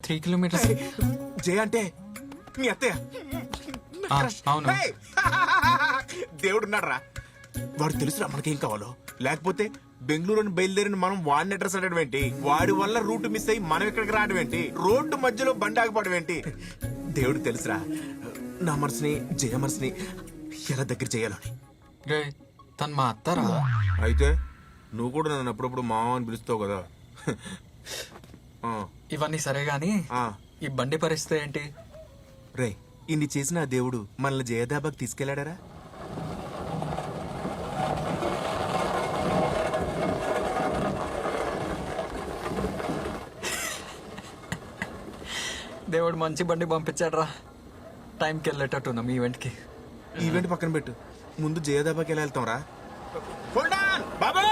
3 kilometres. జయ అంటే మీ అత్తయ్య. అవును. హే! దేవుడున్నాడు రా. వాడు తెలుసురా మనకేం కావాలో. లేకపోతే బెంగళూరు బయలుదేరిన మనం వాడిని అడ్రస్ అడగడం ఏంటి, వాడి వల్ల రూట్ మిస్ అయ్యి మనం ఇక్కడికి రావడం ఏంటి, రోడ్డు మధ్యలో బండి ఆగిపోవడం ఏంటి. దేవుడు తెలుసురా నా మనసుని జయ మనసుని ఎలా దగ్గర చేయాలని. రే తను మా అత్తారా? అయితే నువ్వు కూడా నన్ను అప్పుడప్పుడు మా అని పిలుస్తావు కదా. ఆ, ఇవన్నీ సరే గాని ఆ. ఈ బండి పరిస్థితి ఏంటి? రే ఇన్ని చేసిన ఆ దేవుడు మనల్ని జయదాబాకి తీసుకెళ్లాడారా? దేవుడు మంచి బండి పంపించాడు రా. టైంకి వెళ్ళేటట్టున్నాం ఈవెంట్ కి. ఈవెంట్ పక్కన పెట్టు, ముందు జయదాబాకి ఎలా వెళ్తాం రా. బాబు